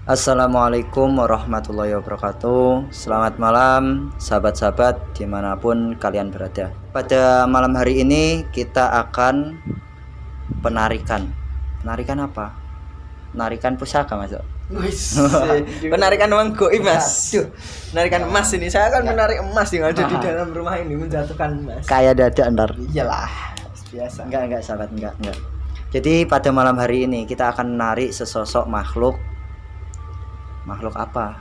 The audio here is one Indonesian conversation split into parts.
Assalamualaikum warahmatullahi wabarakatuh. Selamat malam sahabat-sahabat dimanapun kalian berada. Pada malam hari ini kita akan penarikan. Penarikan apa? Penarikan pusaka, Mas. Penarikan uang goib, Mas. Penarikan emas ini. Saya akan menarik emas yang ada di dalam rumah ini, menjatuhkan emas. Kayak dadak ntar. Iyalah, biasa. Enggak sahabat, enggak. Jadi pada malam hari ini kita akan menarik sesosok makhluk apa?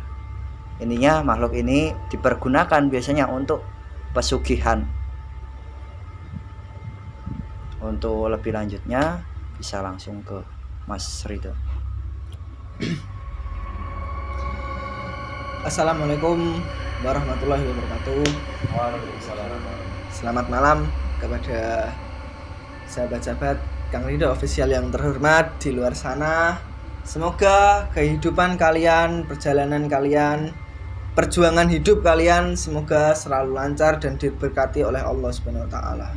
Ininya makhluk ini dipergunakan biasanya untuk pesugihan. Untuk lebih lanjutnya bisa langsung ke Mas Ridho. Assalamualaikum warahmatullahi wabarakatuh. Waalaikumsalam. Selamat malam kepada sahabat-sahabat Kang Ridho official yang terhormat di luar sana. Semoga kehidupan kalian, perjalanan kalian, perjuangan hidup kalian semoga selalu lancar dan diberkati oleh Allah Subhanahu wa taala.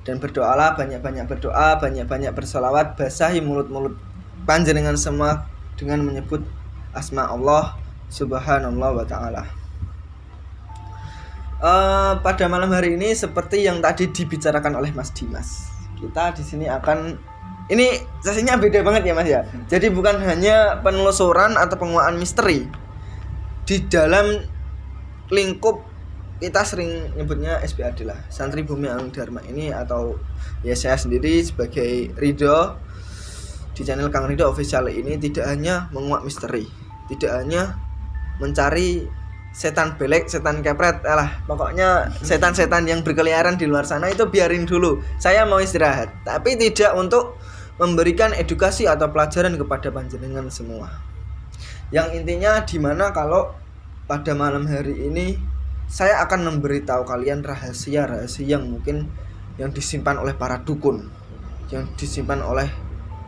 Dan berdoalah, banyak-banyak berdoa, banyak-banyak bersolawat, basahi mulut-mulut panjenengan semua dengan menyebut asma Allah Subhanallah wa taala. Pada malam hari ini seperti yang tadi dibicarakan oleh Mas Dimas, kita di sini akan, ini sesinya beda banget ya Mas ya. Jadi bukan hanya penelusuran atau penguatan misteri. Di dalam lingkup kita sering nyebutnya SBAD lah, Santri Bumi Agung Dharma ini, atau ya saya sendiri sebagai Ridho di channel Kang Ridho official ini tidak hanya menguak misteri, tidak hanya mencari setan belek, setan kepret, pokoknya setan-setan yang berkeliaran di luar sana itu biarin dulu. Saya mau istirahat, tapi tidak untuk memberikan edukasi atau pelajaran kepada panjenengan semua. Yang intinya dimana kalau pada malam hari ini saya akan memberitahu kalian rahasia-rahasia yang mungkin yang disimpan oleh para dukun, yang disimpan oleh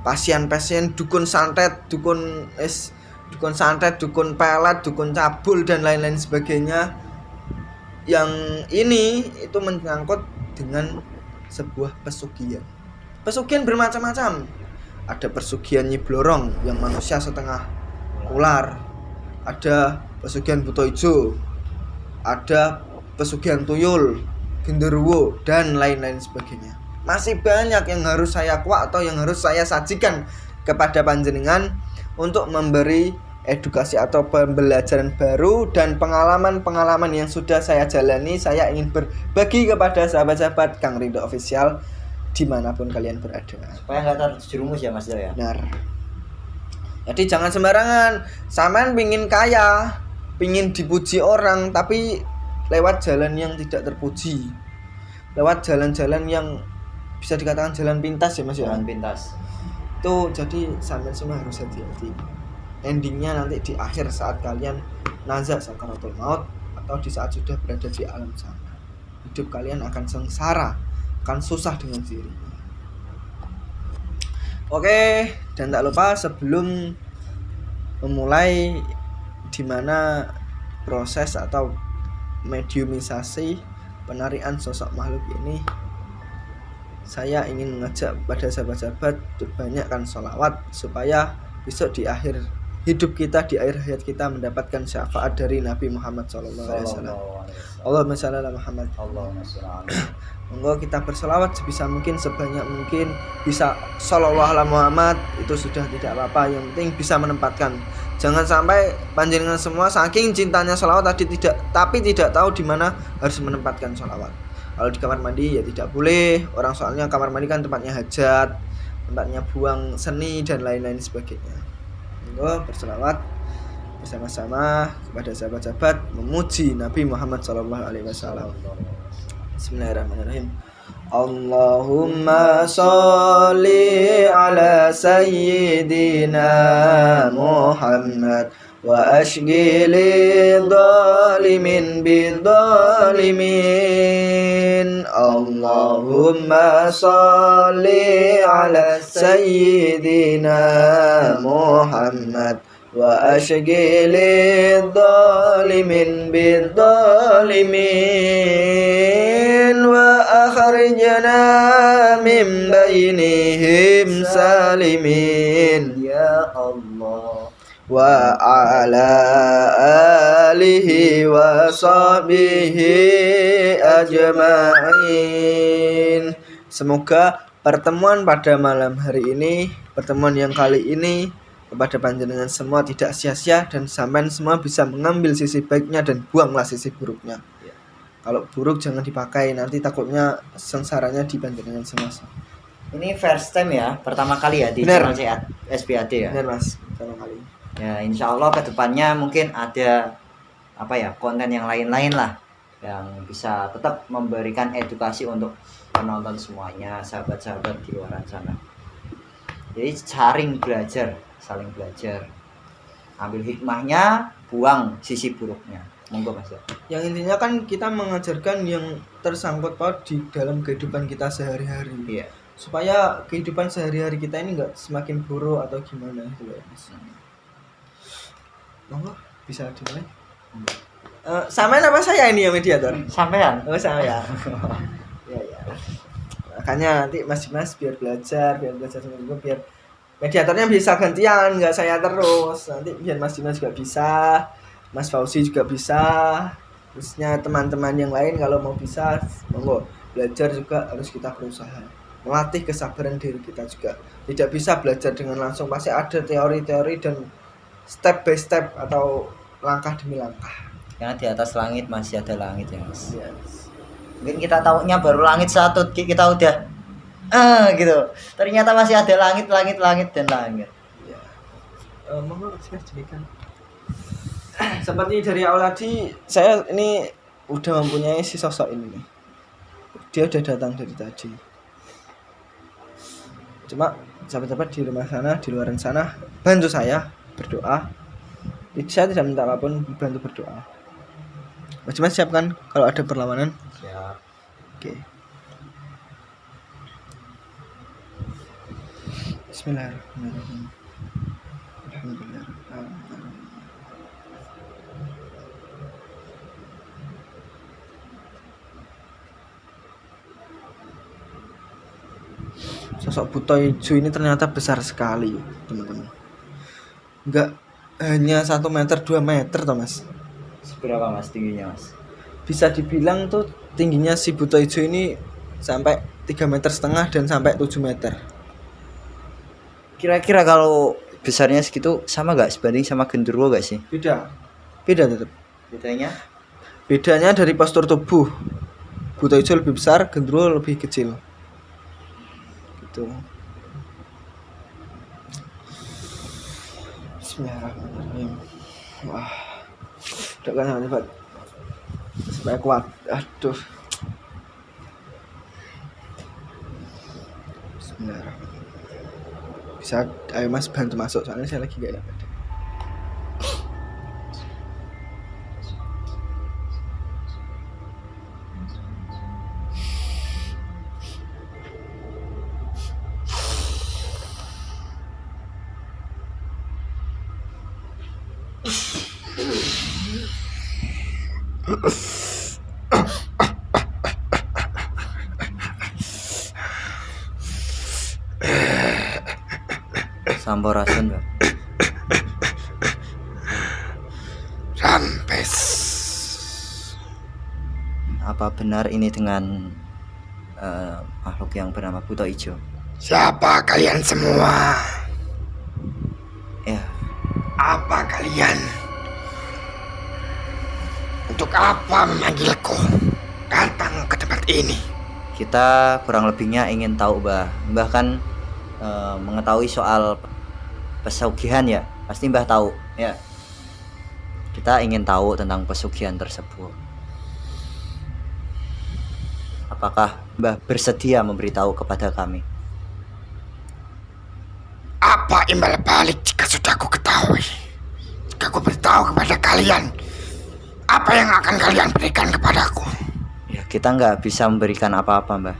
pasien-pasien, dukun santet, dukun santet, dukun pelet, dukun cabul dan lain-lain sebagainya. Yang ini itu menyangkut dengan sebuah pesugihan. Pesugihan bermacam-macam. Ada pesugihan Nyi Blorong yang manusia setengah ular. Ada pesugihan buto ijo. Ada pesugihan tuyul, genderuwo dan lain-lain sebagainya. Masih banyak yang harus saya kuak atau yang harus saya sajikan kepada panjenengan untuk memberi edukasi atau pembelajaran baru dan pengalaman-pengalaman yang sudah saya jalani. Saya ingin berbagi kepada sahabat-sahabat Kang Ridho official dimanapun kalian berada, supaya nggak terjerumus ya Mas ya. Benar. Jadi jangan sembarangan. Sampean pingin kaya, pingin dipuji orang, tapi lewat jalan yang tidak terpuji, lewat jalan-jalan yang bisa dikatakan jalan pintas ya Mas ya. Jalan pintas. Itu jadi sampean semua harus hati-hati. Endingnya nanti di akhir saat kalian nazak sakaratul maut atau di saat sudah berada di alam sana, hidup kalian akan sengsara, akan susah dengan dirinya. Oke, dan tak lupa sebelum memulai dimana proses atau mediumisasi penarikan sosok makhluk ini, saya ingin mengajak pada sahabat-sahabat berbanyakkan sholawat supaya besok di akhir hidup kita, di akhir hayat kita mendapatkan syafaat dari Nabi Muhammad SAW. Allahumma shalli ala Muhammad. Allahumma shalli. Monggo kita berselawat sebisa mungkin, sebanyak mungkin. Bisa sallallahu ala Muhammad itu sudah tidak apa-apa, yang penting bisa menempatkan. Jangan sampai panjenengan semua saking cintanya selawat tadi tidak tahu di mana harus menempatkan selawat. Kalau di kamar mandi ya tidak boleh, orang soalnya kamar mandi kan tempatnya hajat, tempatnya buang seni dan lain-lain sebagainya. Monggo berselawat bersama-sama kepada sahabat-sahabat memuji Nabi Muhammad SAW. Bismillahirrahmanirrahim. Allahumma sholli ala sayyidina Muhammad wa ashghili dhalimin bidhalimin. Allahumma sholli ala sayyidina Muhammad wa ashghili dhalimin bidhalimin wa akhrijna min bainihim salimin. Ya Allah. wa ala alihi wa sahbihi ajma'in. Semoga pertemuan pada malam hari ini, pertemuan yang kali ini kepada panjenengan semua tidak sia-sia dan sampean semua bisa mengambil sisi baiknya dan buanglah sisi buruknya. Kalau buruk jangan dipakai, nanti takutnya sengsaranya di panjenengan semua. Ini first time ya, pertama kali ya di Bener. channel SBAD ya. Benar Mas, pertama kali. Ya, insya Allah kedepannya mungkin ada apa ya, konten yang lain-lain lah yang bisa tetap memberikan edukasi untuk penonton semuanya, sahabat-sahabat di luar sana. Jadi saling belajar, ambil hikmahnya, buang sisi buruknya. Monggo Mas. Yang intinya kan kita mengajarkan yang tersangkut paut di dalam kehidupan kita sehari-hari. Iya. Supaya kehidupan sehari-hari kita ini enggak semakin buruk atau gimana gitu ya Mas. Monggo bisa dimulai. Samain apa saya ini ya mediator? Sampean. Oh saya. Ya. Makanya nanti Mas biar belajar sama gue, biar mediatornya bisa gantian, nggak saya terus. Nanti biar Mas Dimas juga bisa, Mas Fauzi juga bisa, terusnya teman-teman yang lain kalau mau bisa, monggo. Belajar juga harus kita berusaha, melatih kesabaran diri kita juga. Tidak bisa belajar dengan langsung, pasti ada teori-teori dan step by step atau langkah demi langkah. Karena di atas langit masih ada langit ya Mas. Yes. Mungkin kita taunya baru langit satu, kita udah gitu. Ternyata masih ada langit dan langit. Ya. Monggo saya jadikan. Seperti dari awal tadi, saya ini udah mempunyai si sosok ini nih. Dia udah datang dari tadi. Cuma sahabat-sahabat di rumah sana, di luar sana, bantu saya berdoa. Saya tidak minta apapun, bantu berdoa. Mas Dimas siapkan kalau ada perlawanan. Siap. Oke. Bismillahirrahmanirrahim. Alhamdulillah. Sosok buta hijau ini ternyata besar sekali, teman-teman. Enggak hanya 1 meter, 2 meter toh Mas. Seberapa Mas tingginya Mas? Bisa dibilang tuh tingginya si buta hijau ini sampai 3,5 meter dan sampai 7 meter. Kira-kira kalau besarnya segitu sama gak sebanding sama genderuwo gak sih? Beda tetap. Bedanya dari postur tubuh. Buta hijau lebih besar, genderuwo lebih kecil. Gitu. Bismillahirrahmanirrahim. Wah. Doakan hebat. Supaya kuat. Aduh. Bismillahirrahmanirrahim. Bisa, ayo Mas bantu masuk soalnya saya lagi gak dapat. Sampurasun Mbak. Rampes. Apa benar ini dengan makhluk yang bernama buta hijau? Siapa kalian semua? Ya, Apa kalian? Untuk apa memanggilku datang ke tempat ini? kita kurang lebihnya ingin tahu Mbah kan mengetahui soal pesugihan ya, pasti Mbah tahu ya. Kita ingin tahu tentang pesugihan tersebut. Apakah Mbah bersedia memberitahu kepada kami? Apa imbal balik jika sudah aku ketahui? Jika aku beritahu kepada kalian, apa yang akan kalian berikan kepadaku? Ya, kita nggak bisa memberikan apa-apa Mbah.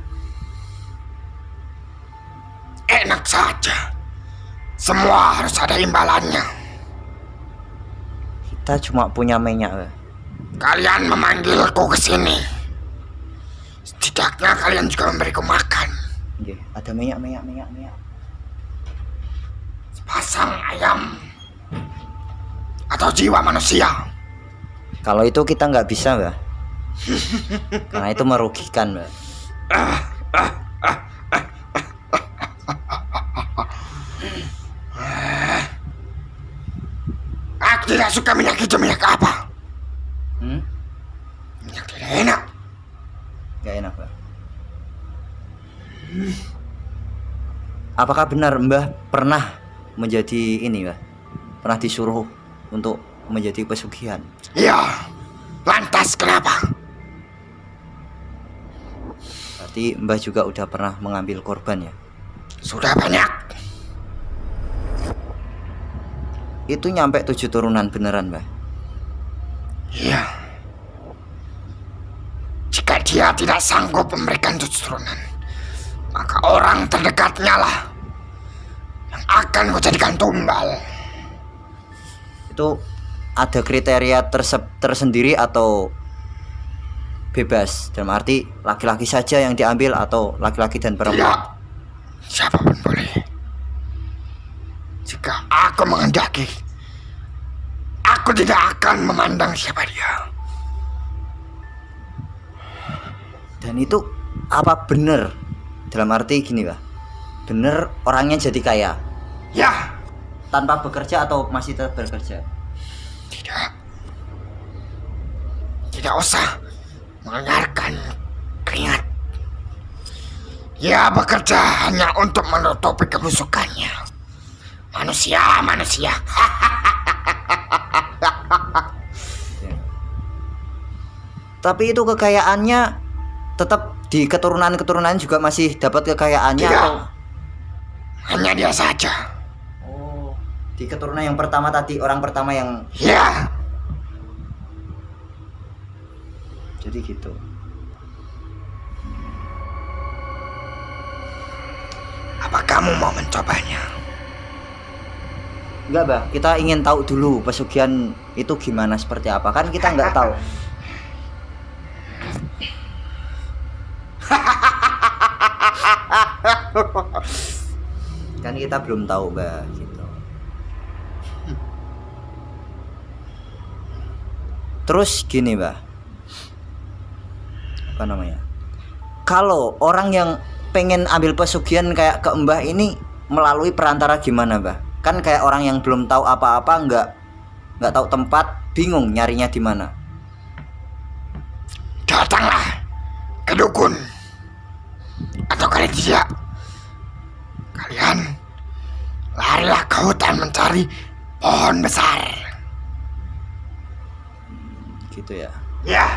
Enak saja. Semua harus ada imbalannya. Kita cuma punya minyak Mbah. Kalian memanggilku ke sini. Setidaknya kalian juga memberiku makan. Oke, ada minyak. Sepasang ayam atau jiwa manusia. Kalau itu kita nggak bisa, Mbah. Karena itu merugikan, Mbah. Aku tidak suka minyak itu. Minyak apa? Hmm? Minyak tidak enak. Nggak enak, Mbah. Apakah benar Mbah pernah menjadi ini, Mbah? Pernah disuruh untuk menjadi pesugihan? Iya. Lantas kenapa? Berarti Mbah juga udah pernah mengambil korban ya? Sudah banyak. Itu nyampe 7 turunan beneran, Mbah? Iya. Jika dia tidak sanggup memberikan 7 turunan, maka orang terdekatnya lah yang akan kau jadikan tumbal. Itu ada kriteria tersendiri atau bebas? Dalam arti laki-laki saja yang diambil atau laki-laki dan Tidak. perempuan? Siapapun boleh. Jika aku menghendaki, aku tidak akan memandang siapa dia. Dan itu apa bener? Dalam arti gini, Pak. Bener orangnya jadi kaya Ya, tanpa bekerja atau masih tetap bekerja? tidak. Tidak usah mengeluarkan keringat. Dia bekerja hanya untuk menutupi kebusukannya. Manusia. Tapi itu kekayaannya tetap di keturunan juga masih dapat kekayaannya Tidak. atau? Hanya dia saja. Oh, di keturunan yang pertama tadi, orang pertama yang Ya, jadi gitu. apa kamu mau mencobanya? Enggak, Bah. Kita ingin tahu dulu pesugihan itu gimana, seperti apa. Kan kita nggak tahu. Kan kita belum tahu, Bah, gitu. Terus gini, Bah. Apa namanya? Kalau orang yang pengen ambil pesugihan kayak ke Mbah ini melalui perantara gimana, Mbah? Kan kayak orang yang belum tahu apa-apa, nggak tahu tempat, bingung nyarinya di mana. Datanglah ke dukun. Atau kalian tidak, kalian larilah ke hutan mencari pohon besar. Gitu ya. Ya,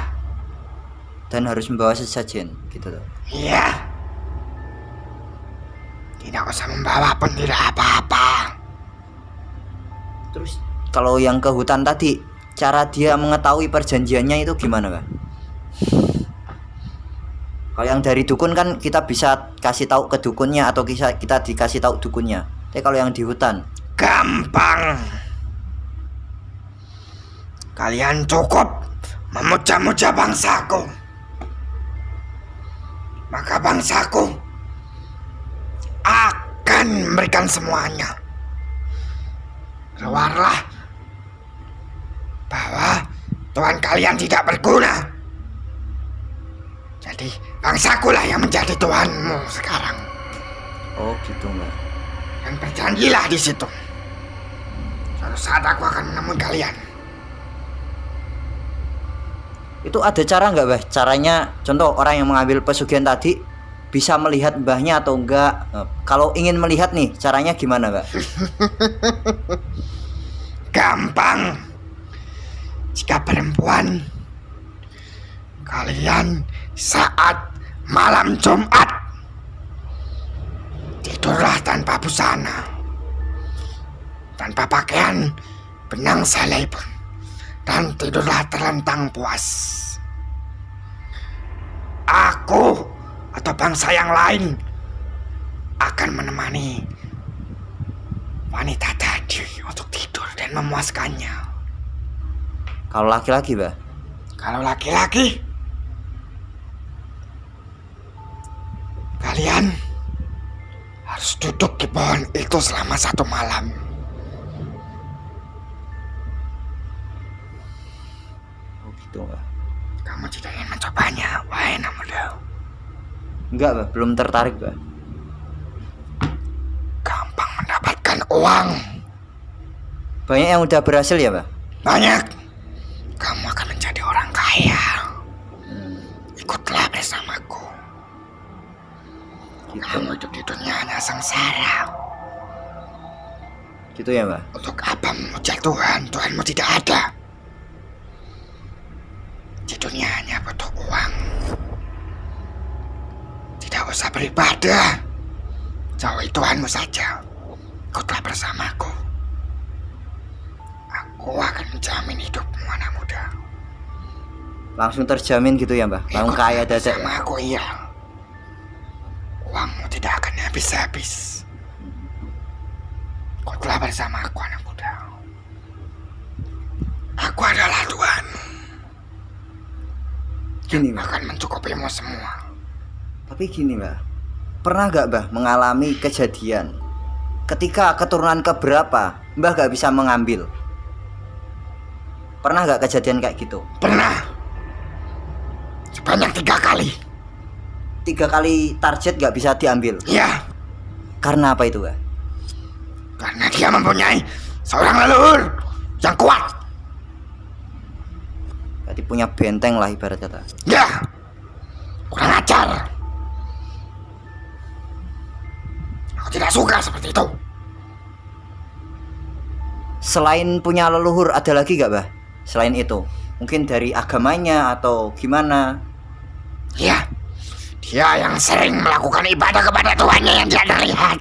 Dan harus membawa sesajen gitu loh. iya. Tidak usah membawa pun tidak apa-apa. Terus kalau yang ke hutan tadi, cara dia mengetahui perjanjiannya itu gimana, Pak? Kalau yang dari dukun kan kita bisa kasih tahu ke dukunnya atau kita dikasih tahu dukunnya. Tapi kalau yang di hutan, Gampang. Kalian cukup memuja-muja bangsaku, maka bangsaku akan memberikan semuanya. Keluarlah bahwa Tuhan kalian tidak berguna. Jadi bangsaku lah yang menjadi Tuhanmu sekarang. oh gitu, Mbak. Dan berjanjilah di situ. Suatu saat aku akan menemui kalian. Itu ada cara nggak, Mbah? Caranya, contoh orang yang mengambil pesugihan tadi bisa melihat mbahnya atau enggak? Kalau ingin melihat nih, caranya gimana, Mbak? Gampang. Jika perempuan, kalian saat malam Jumat tidurlah tanpa busana, tanpa pakaian benang selepon, dan tidurlah terlentang puas. Aku atau bangsa yang lain akan menemani wanita tadi untuk tidur dan memuaskannya. Kalau laki-laki, Mbak? Kalau laki-laki, kalian harus duduk di pohon itu selama 1 malam. gitu Mbah. Kamu tidak ingin mencobanya, wahai anak muda? Enggak Mbah, belum tertarik Mbah. Gampang mendapatkan uang. Banyak yang udah berhasil ya Mbah? Banyak. Kamu akan menjadi orang kaya. Ikutlah bersamaku. Gitu. Kamu hidup di dunianya sengsara. Gitu ya Mbah? Untuk apa memuja Tuhan? Tuhanmu tidak ada. Di dunia hanya butuh uang. Tidak usah beribadah. Jauhi Tuhanmu saja. Ikutlah bersamaku. Aku akan menjamin hidupmu, anak muda. Langsung terjamin gitu ya Mbah? Langsung kaya dadak. Sama aku, iya. Uangmu tidak akan habis-habis. Ikutlah bersama aku, anak muda. Aku adalah Tuhan. Gini Mbah. Akan mencukupimu semua. Tapi gini Mbah, pernah gak Mbah mengalami kejadian ketika keturunan keberapa Mbah gak bisa mengambil? Pernah gak kejadian kayak gitu? Pernah. Sebanyak 3 kali. 3 kali target gak bisa diambil. Ya, Karena apa itu Mbah? karena dia mempunyai seorang leluhur yang kuat. Berarti punya benteng lah ibarat kata. Ya, kurang ajar. Aku tidak suka seperti itu. Selain punya leluhur ada lagi gak Mbah? Selain itu, mungkin dari agamanya atau gimana? Ya, dia yang sering melakukan ibadah kepada Tuhannya yang tidak terlihat.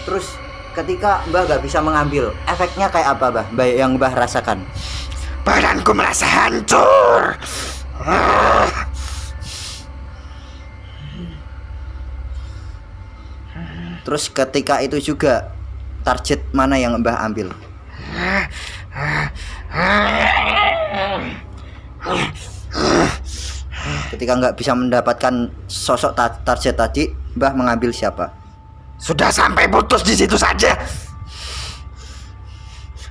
Terus ketika Mbah gak bisa mengambil, efeknya kayak apa Mbah yang Mbah rasakan? Badanku merasa hancur. Terus ketika itu juga target mana yang Mbah ambil? Ketika nggak bisa mendapatkan sosok target tadi, Mbah mengambil siapa? Sudah sampai putus di situ saja.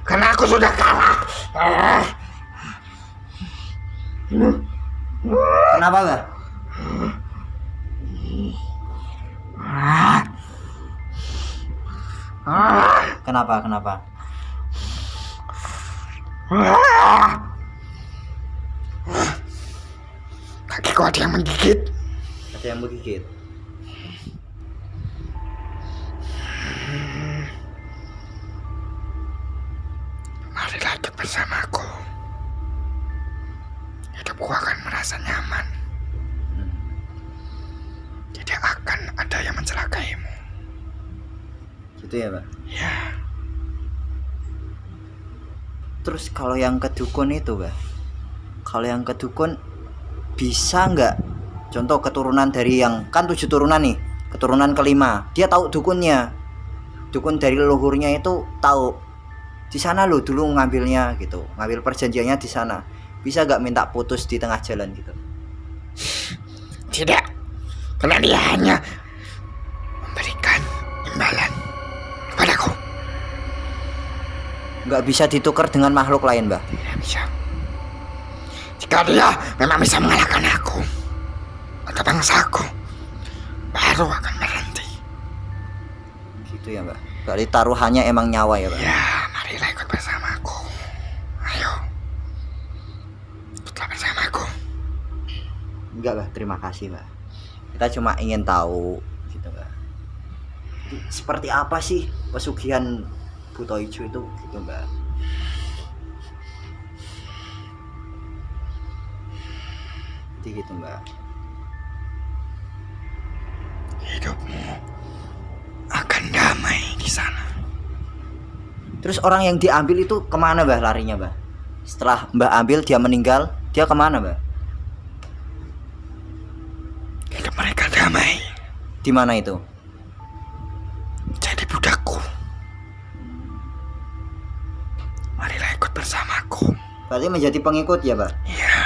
Karena aku sudah kalah. Kenapa Mbah? Kenapa? Kakiku ada yang menggigit. Ada yang menggigit. Marilah ikut bersamaku. Hidupku akan merasa nyaman. Tidak akan ada yang mencelakaimu. Gitu ya Mbah? Ya, Terus kalau yang ke dukun itu Mbah, kalau yang ke dukun bisa nggak? Contoh keturunan dari yang kan 7 turunan nih, keturunan kelima dia tahu dukunnya, dukun dari leluhurnya itu tahu di sana lo dulu ngambilnya gitu, ngambil perjanjiannya di sana. Bisa nggak minta putus di tengah jalan gitu? tidak. Karena dia hanya memberikan imbalan kepadaku. Nggak bisa ditukar dengan makhluk lain Mbah? Tidak bisa. Jika dia memang bisa mengalahkan aku atau bangsaku, baru akan berhenti. Gitu ya Mbah? Berarti taruhannya emang nyawa ya Mbah? Ya, marilah ikut bersamaku. Ayo, ikutlah bersamaku. Enggak Mbah, terima kasih Mbah. Kita cuma ingin tahu gitu Mbah. Jadi, seperti apa sih pesugihan Buto Ijo itu gitu Mbah? Jadi gitu Mbah. Hidupmu akan damai di sana. Terus orang yang diambil itu kemana Mbah larinya Mbah? Setelah Mbah ambil dia meninggal, dia kemana Mbah? Hidup mereka damai. Di mana itu? Jadi budakku. Marilah ikut bersamaku. Berarti menjadi pengikut ya Mbah? Ya.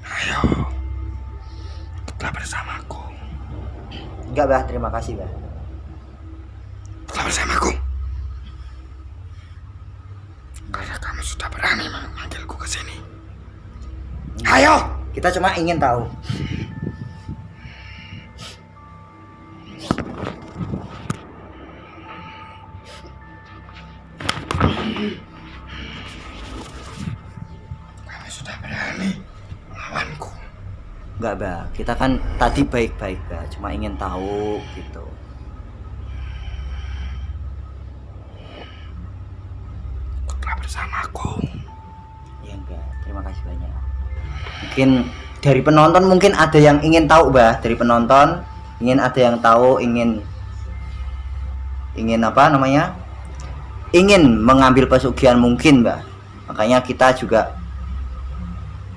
Ayo, ikutlah bersamaku. Enggak Mbah, terima kasih Mbah. Ikutlah Ikutlah bersamaku. Karena kamu sudah berani memanggilku ke sini. Ayo. Kita cuma ingin tahu. Kamu sudah berani melawanku. Enggak, Mbah. Kita kan tadi baik-baik, Mbah. Cuma ingin tahu gitu. Ikutlah bersamaku. Iya, Mbah. Terima kasih banyak. Mungkin dari penonton mungkin ada yang ingin tahu, Mbah. Dari penonton ada yang tahu, ingin apa namanya? Ingin mengambil pesugihan mungkin, Mbah. Makanya kita juga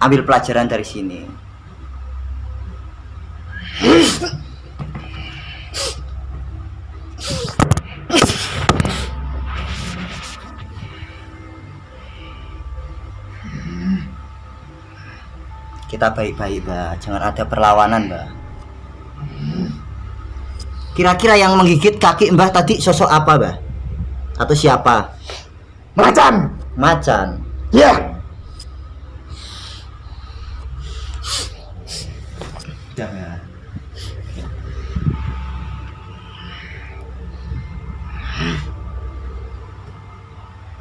ambil pelajaran dari sini. Kita baik-baik, Mbah. Jangan ada perlawanan, Mbah. Kira-kira yang menggigit kaki Mbah tadi sosok apa, Mbah? Atau siapa? Macan. Macan. Ya. Jangan.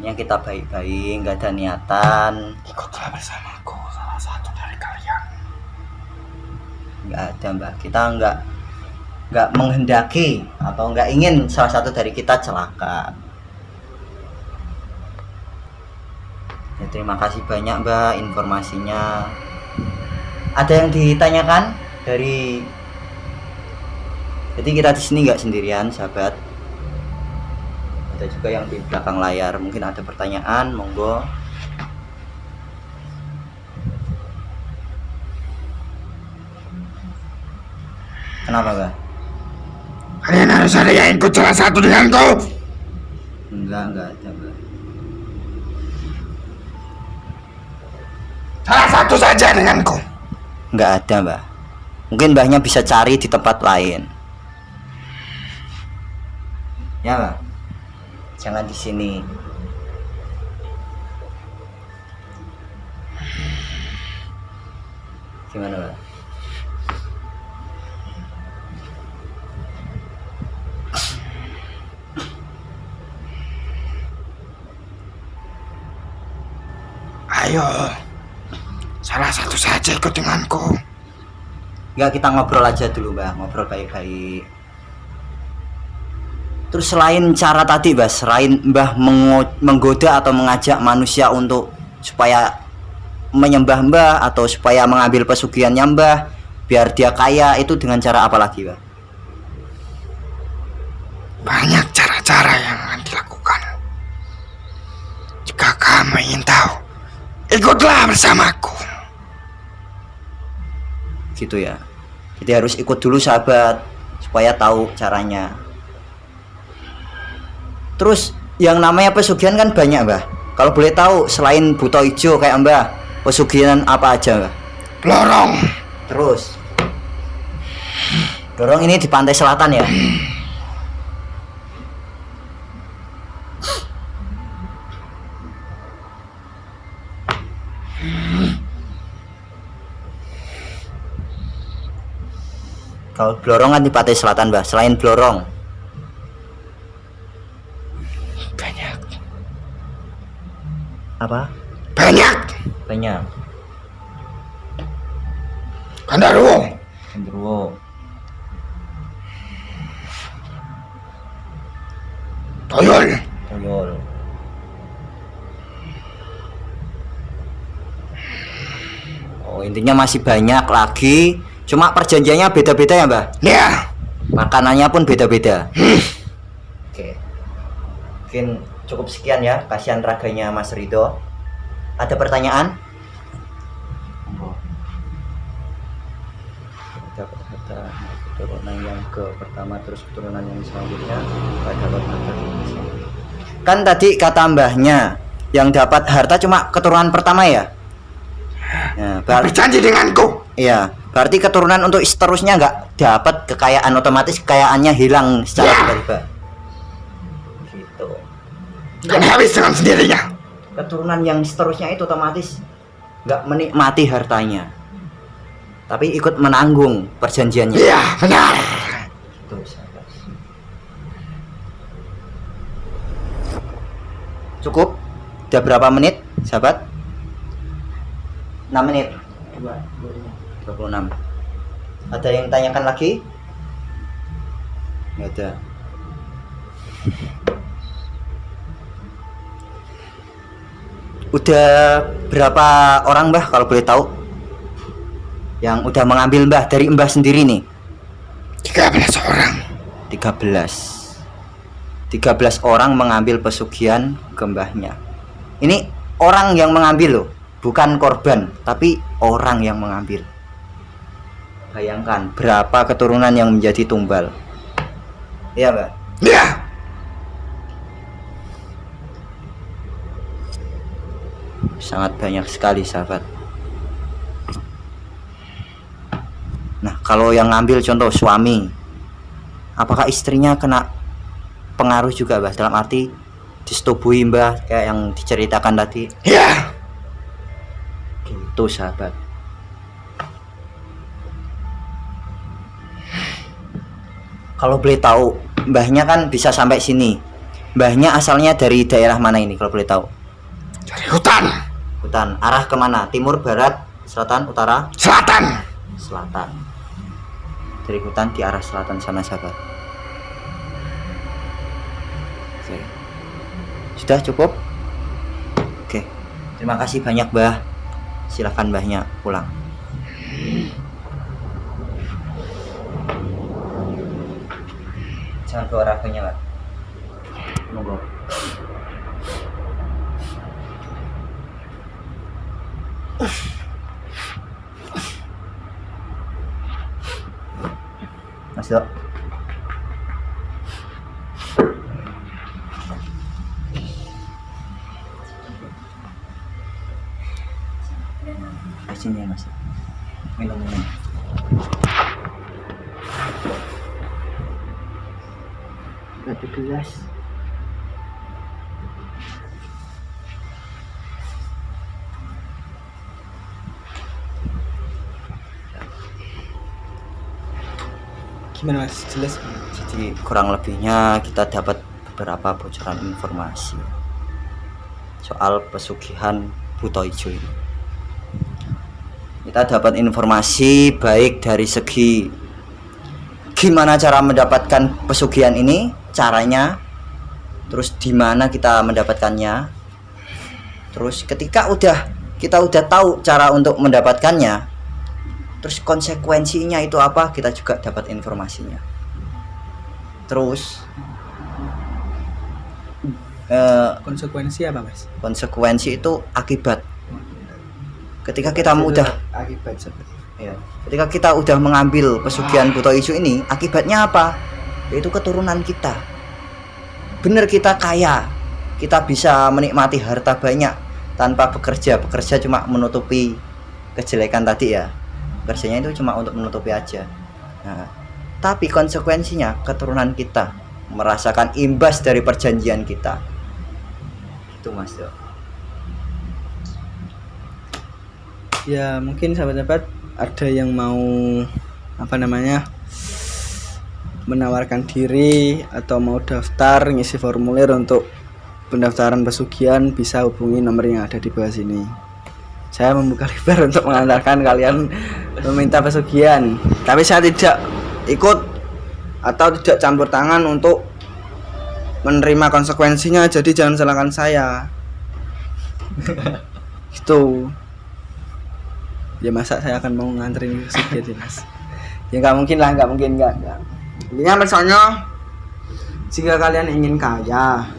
Ya kita baik-baik, nggak ada niatan. Ikutlah bersamaku, salah satu dari kalian. Nggak ada, Mbah. Kita nggak menghendaki atau nggak ingin salah satu dari kita celaka. Ya, terima kasih banyak, Mbak, informasinya. Ada yang ditanyakan dari? Jadi kita di sini nggak sendirian, sahabat. Ada juga yang di belakang layar. Mungkin ada pertanyaan, monggo. Kenapa, Mbak? Kalian harus ada yang ikut salah satu denganku. Enggak ada, Mbak. Salah satu saja denganku. Enggak ada, Mbak. Mungkin Mbahnya bisa cari di tempat lain. Ya, Mbak. Jangan di sini. Gimana, Mbak? Ayo. Salah satu saja ikut denganku. Enggak, kita ngobrol aja dulu, Mbak. Ngobrol baik-baik. Terus selain cara tadi, Mbak, selain Mbah menggoda atau mengajak manusia untuk supaya menyembah Mbah atau supaya mengambil pesugihannya Mbah biar dia kaya, itu dengan cara apa lagi, Mbah? Banyak cara-cara yang akan dilakukan. Jika kamu ingin tahu, ikutlah bersamaku. Gitu ya. Jadi harus ikut dulu, sahabat, supaya tahu caranya. Terus yang namanya pesugihan kan banyak, Mbah. Kalau boleh tahu, selain buto ijo kayak Mbah, pesugihan apa aja, Mbah? Lorong. Terus lorong ini di pantai selatan ya? Kalau Blorong kan di pantai selatan, Mbah. Selain Blorong Banyak. apa? Banyak. Banyak. Kandarwo. Genderuwo. Toyol. Toyol. Oh, intinya masih banyak lagi. Cuma perjanjiannya beda-beda ya, Mbah? Ya. Makanannya pun beda-beda. Oke. Mungkin cukup sekian ya, kasihan raganya Mas Ridho. Ada pertanyaan? Dapat harta keturunan yang ke pertama, terus keturunan yang selanjutnya dapat harta. Kan tadi kata Mbahnya yang dapat harta cuma keturunan pertama ya? Nah, Berjanji denganku. iya, berarti keturunan untuk seterusnya nggak dapat kekayaan, otomatis kekayaannya hilang secara tiba-tiba. akan habis dengan sendirinya. Keturunan yang seterusnya itu otomatis nggak menikmati hartanya, tapi ikut menanggung perjanjiannya. Iya, benar. Itu, sahabat. Cukup? Udah berapa menit, sahabat? 6 menit. 26. Ada yang tanyakan lagi? Nggak ada. Udah berapa orang Mbah kalau boleh tahu yang udah mengambil Mbah dari Mbah sendiri nih? 13 orang. 13 orang mengambil pesugihan ke Mbahnya. Ini orang yang mengambil loh, bukan korban, tapi orang yang mengambil. Bayangkan berapa keturunan yang menjadi tumbal. Iya Mbah? Iya. Sangat banyak sekali sahabat. Nah, kalau yang ngambil contoh suami, apakah istrinya kena pengaruh juga Mbah? Dalam arti disetubui Mbah kayak yang diceritakan tadi? Iya. Gitu sahabat. Kalau boleh tahu, Mbahnya kan bisa sampai sini. Mbahnya asalnya dari daerah mana ini kalau boleh tahu? Dari hutan. Hutan. Arah kemana? Timur, barat, selatan, utara? Selatan. Selatan. Dari hutan di arah selatan sana sahabat. Oke. Sudah cukup? Oke. Terima kasih banyak Mbah. Silakan Mbahnya pulang. Jangan keluar HP-nya Mbak. Monggo. Masuk. Sini ya Mas. Minum. Ada gelas. Gimana Mas? Jelas. Jadi kurang lebihnya kita dapat beberapa bocoran informasi soal pesugihan Buto Ijo ini. Kita dapat informasi baik dari segi gimana cara mendapatkan pesugihan ini, caranya, terus di mana kita mendapatkannya, terus ketika kita udah tahu cara untuk mendapatkannya, terus konsekuensinya itu apa, kita juga dapat informasinya. Terus Konsekuensi apa Mas? konsekuensi itu akibat. Ketika kita udah Akibat seperti. ya, ketika kita udah mengambil pesugihan Buto Ijo ini, akibatnya apa? Yaitu keturunan kita. Bener, kita kaya, kita bisa menikmati harta banyak tanpa bekerja cuma menutupi kejelekan tadi ya. Kerjanya itu cuma untuk menutupi aja. Nah, tapi konsekuensinya keturunan kita merasakan imbas dari perjanjian kita. Itu Mas Dok. Ya mungkin sahabat-sahabat ada yang mau menawarkan diri atau mau daftar ngisi formulir untuk pendaftaran pesugihan, bisa hubungi nomor yang ada di bawah sini. Saya membuka lebar untuk mengantarkan kalian meminta pesugihan, tapi saya tidak ikut atau tidak campur tangan untuk menerima konsekuensinya, jadi jangan salahkan saya. Itu ya, masa saya akan mau nganterin pesugihan Mas? Ya nggak mungkin lah, nggak. Intinya misalnya jika kalian ingin kaya,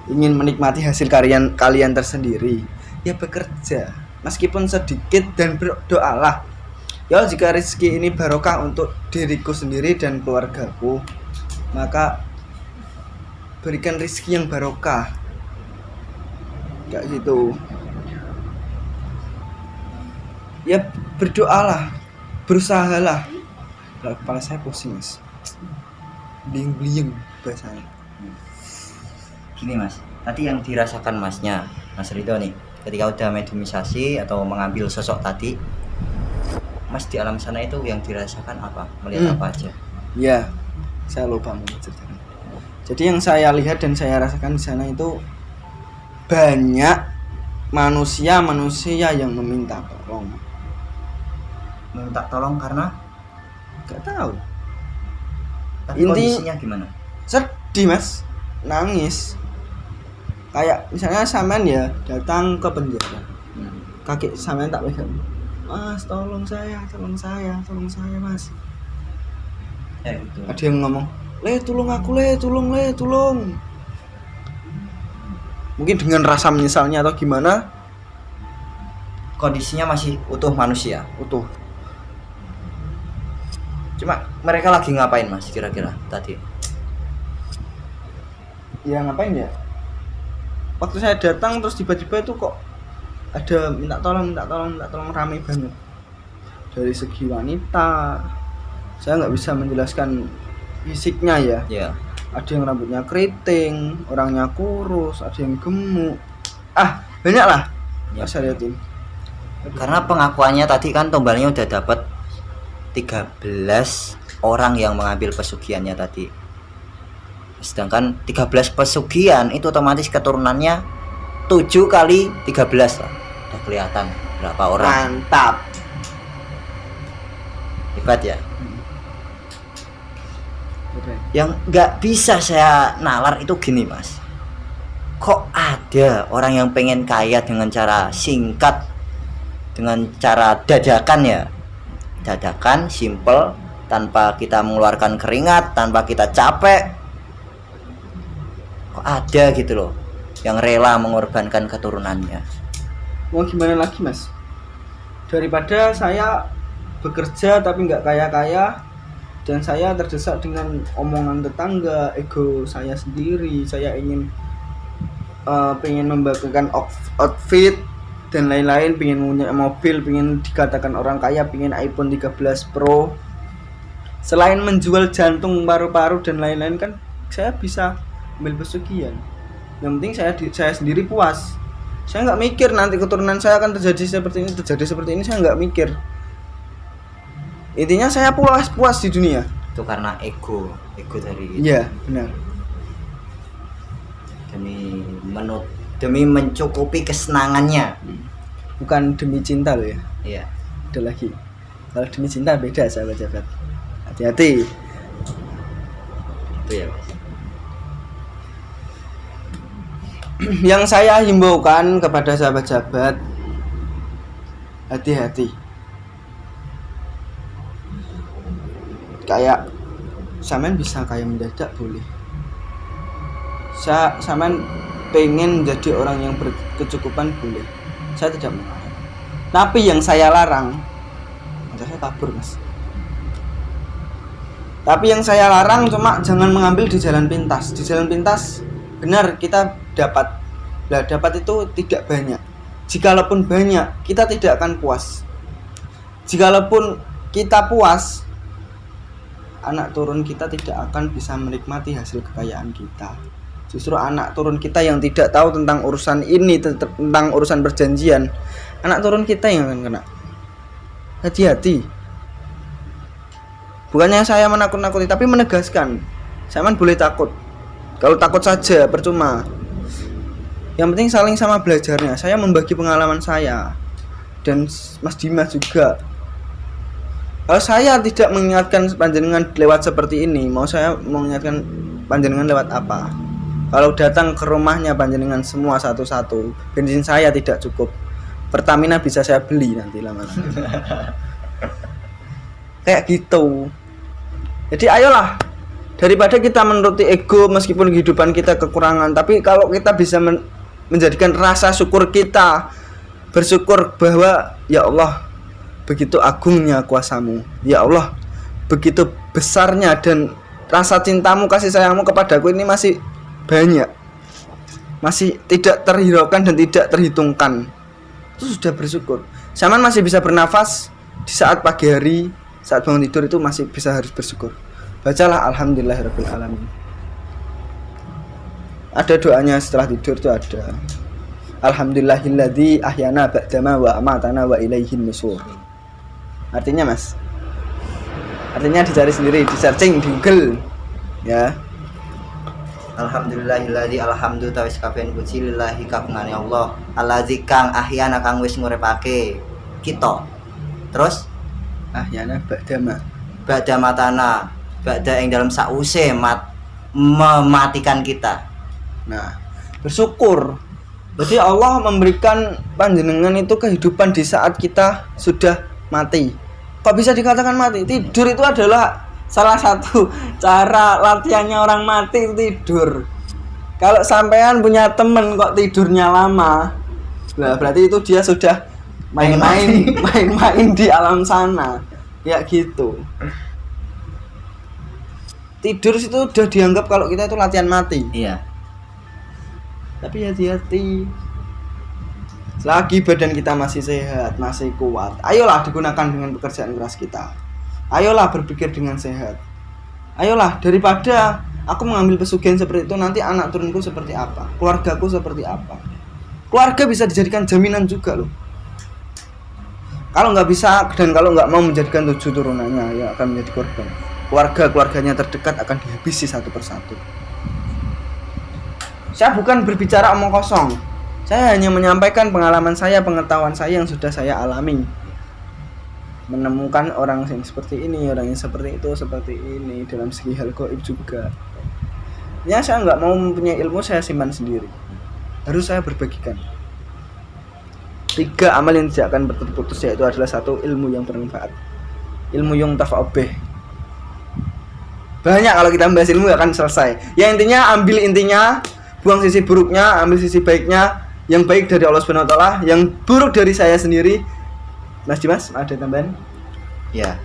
ingin menikmati hasil kalian tersendiri, ya bekerja meskipun sedikit dan berdoalah. Ya jika rezeki ini barokah untuk diriku sendiri dan keluargaku, maka berikan rezeki yang barokah. Kayak gitu. Ya berdoalah, berusahalah. Kepala saya pusing Mas. Bling-bling bahasanya. Gini Mas, Nanti yang dirasakan masnya, Mas Ridho nih, ketika udah mediumisasi atau mengambil sosok tadi, Mas di alam sana itu yang dirasakan apa? Melihat apa aja? Ya, saya lupa mau ceritakan. Jadi yang saya lihat dan saya rasakan di sana itu banyak manusia yang meminta tolong. Minta tolong karena Gak tahu. tapi kondisinya gimana? Sedih mas, nangis. Kayak misalnya sampean ya datang ke penjara, kaki sampean tak pegang, mas tolong saya mas. Ya gitu. Ada yang ngomong, tolong aku tolong. Mungkin dengan rasa menyesalnya atau gimana, Kondisinya masih utuh manusia. utuh. Cuma mereka lagi ngapain Mas kira-kira tadi? Ya ngapain ya? Waktu saya datang terus tiba-tiba itu kok ada minta tolong rame banget. Dari segi wanita, saya nggak bisa menjelaskan fisiknya ya. Ya. Ada yang rambutnya keriting, orangnya kurus, ada yang gemuk. Banyak lah. Ya. Saya liatin. Karena pengakuannya tadi kan tumbalnya udah dapat 13 orang yang mengambil pesugihannya tadi. Sedangkan 13 pesugihan itu otomatis keturunannya 7 kali 13 lah. Udah kelihatan berapa orang. Mantap. Hebat ya. Keren. Yang nggak bisa saya nalar itu gini Mas, kok ada orang yang pengen kaya dengan cara singkat, dengan cara dadakan, simple, tanpa kita mengeluarkan keringat, tanpa kita capek. Kok ada gitu loh yang rela mengorbankan keturunannya. Mau gimana lagi mas? Daripada saya bekerja tapi nggak kaya-kaya dan saya terdesak dengan omongan tetangga, ego saya sendiri, saya ingin pengen membanggakan outfit dan lain-lain, pengen punya mobil, pengen dikatakan orang kaya, pengen iPhone 13 Pro. Selain menjual jantung, paru-paru dan lain-lain kan saya bisa ambil pesugihan. Yang penting saya sendiri puas. Saya nggak mikir nanti keturunan saya akan terjadi seperti ini, saya nggak mikir. Intinya saya puas di dunia. Itu karena ego dari Iya, benar. demi mencukupi kesenangannya. Bukan demi cinta loh ya. Iya. Ada lagi. Kalau demi cinta beda sahabat-sahabat. Hati-hati. Itu ya Mas. Yang saya himbaukan kepada sahabat-sahabat, hati-hati. Kayak sampean bisa kayak mendadak boleh. Sampean pengen jadi orang yang berkecukupan boleh. Saya tidak mau. Tapi yang saya larang, saya kabur mas. Tapi yang saya larang cuma jangan mengambil di jalan pintas. Di jalan pintas benar kita dapat. Lah dapat itu tidak banyak. Jikalaupun banyak, kita tidak akan puas. Jikalaupun kita puas, anak turun kita tidak akan bisa menikmati hasil kekayaan kita. Justru anak turun kita yang tidak tahu tentang urusan ini, tentang urusan perjanjian, anak turun kita yang akan kena. Hati-hati. Bukannya saya menakut-nakuti, tapi menegaskan. Saya boleh takut. Kalau takut saja percuma. Yang penting saling sama belajarnya. Saya membagi pengalaman saya dan Mas Dimas juga. Kalau saya tidak mengingatkan panjenengan lewat seperti ini, mau saya mengingatkan panjenengan lewat apa? Kalau datang ke rumahnya panjenengan semua satu-satu, bensin saya tidak cukup. Pertamina bisa saya beli nanti lama-lama. Kayak gitu. Jadi ayolah, daripada kita menuruti ego meskipun kehidupan kita kekurangan, tapi kalau kita bisa menjadikan rasa syukur kita, bersyukur bahwa ya Allah, begitu agungnya kuasamu, ya Allah, begitu besarnya dan rasa cintamu, kasih sayangmu kepadaku ini masih banyak, masih tidak terhiraukan dan tidak terhitungkan. Itu sudah bersyukur. Zaman masih bisa bernafas di saat pagi hari, saat bangun tidur itu masih bisa harus bersyukur. Bacalah alhamdulillahirabbil alamin. ada doanya setelah tidur tuh ada. Alhamdulillahilladzi ahyana ba'dama wa amatana wa ilaihin nusur. Artinya Mas, artinya dicari sendiri, di searching di Google ya. Alhamdulillahilladzi alhamdu tawis kabeh puji lillahi kagungane Allah allazi kang ahyana kang wis nguripake kita. Terus Ahyana ba'dama ba'da matana, ba'da ing dalam sause mematikan kita. Nah, bersyukur. Jadi Allah memberikan panjenengan itu kehidupan di saat kita sudah mati. Kok bisa dikatakan mati? Tidur itu adalah salah satu cara latihannya orang mati, tidur. Kalau sampean punya temen kok tidurnya lama, nah berarti itu dia sudah main-main di alam sana. Ya gitu. Tidur itu udah dianggap kalau kita itu latihan mati. Iya. Tapi hati-hati. Selagi badan kita masih sehat, masih kuat, ayolah digunakan dengan pekerjaan keras kita. Ayolah berpikir dengan sehat. Ayolah, daripada aku mengambil pesugihan seperti itu, nanti anak turunku seperti apa, keluargaku seperti apa. Keluarga bisa dijadikan jaminan juga loh. Kalau nggak bisa dan kalau nggak mau menjadikan 7 turunannya yang akan menjadi korban, keluarganya terdekat akan dihabisi satu persatu. Saya bukan berbicara omong kosong. Saya hanya menyampaikan pengalaman saya, pengetahuan saya yang sudah saya alami. Menemukan orang yang seperti ini, orang yang seperti itu, seperti ini dalam segi hal gaib juga. Ya saya nggak mau mempunyai ilmu, saya simpan sendiri. Harus saya berbagikan. 3 amal yang tidak akan berputus, yaitu adalah 1, ilmu yang bermanfaat, ilmu yang tafa'ubih. Banyak kalau kita membahas ilmu akan selesai. Ya intinya ambil intinya, buang sisi buruknya, ambil sisi baiknya. Yang baik dari Allah Subhanahu wa taala, yang buruk dari saya sendiri. Mas Dimas, ada tambahan? Ya,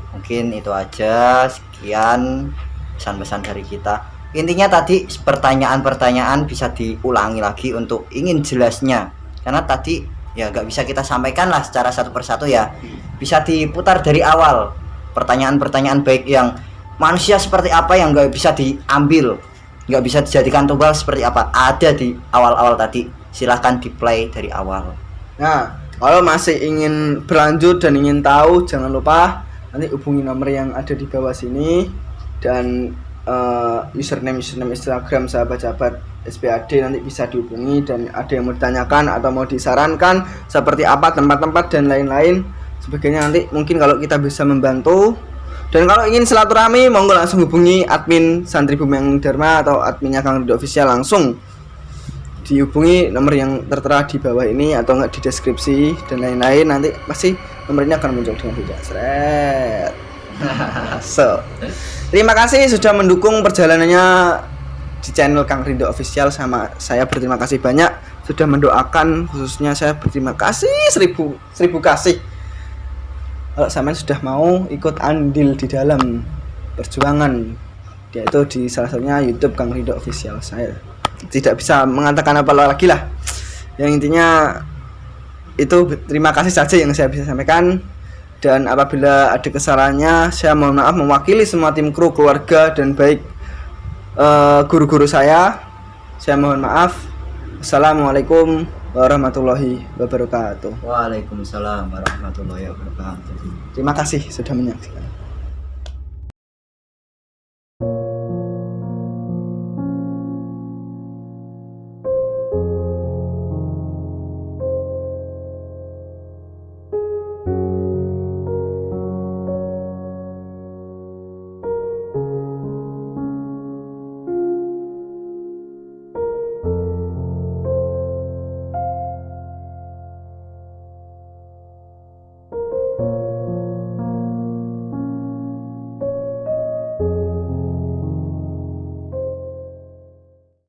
mungkin itu aja. Sekian pesan-pesan dari kita. Intinya tadi pertanyaan-pertanyaan bisa diulangi lagi untuk ingin jelasnya. Karena tadi ya nggak bisa kita sampaikan lah secara satu persatu ya. Bisa diputar dari awal. Pertanyaan-pertanyaan baik yang manusia seperti apa yang nggak bisa diambil, nggak bisa dijadikan tumbal seperti apa, ada di awal-awal tadi. Silahkan di play dari awal. Nah, kalau masih ingin berlanjut dan ingin tahu, jangan lupa nanti hubungi nomor yang ada di bawah sini. Dan username Instagram sahabat-sahabat SPAD nanti bisa dihubungi. Dan ada yang mau ditanyakan atau mau disarankan seperti apa tempat-tempat dan lain-lain sebagainya, nanti mungkin kalau kita bisa membantu. Dan kalau ingin silaturahmi, monggo langsung hubungi admin Santri Bumeng Dharma atau adminnya Kang Ridho Official, langsung dihubungi nomor yang tertera di bawah ini atau enggak di deskripsi dan lain-lain. Nanti pasti nomor ini akan muncul dengan tidak seret. So, terima kasih sudah mendukung perjalanannya di channel Kang Ridho Official. Sama saya berterima kasih banyak sudah mendoakan, khususnya saya berterima kasih seribu kasih kalau sampean sudah mau ikut andil di dalam perjuangan, yaitu di salah satunya YouTube Kang Ridho Official. Saya tidak bisa mengatakan apa lagi lah. Yang intinya itu terima kasih saja yang saya bisa sampaikan. Dan apabila ada kesalahannya, saya mohon maaf mewakili semua tim kru, keluarga, dan baik guru-guru saya mohon maaf. Assalamualaikum warahmatullahi wabarakatuh. Waalaikumsalam warahmatullahi wabarakatuh. Terima kasih sudah menyaksikan.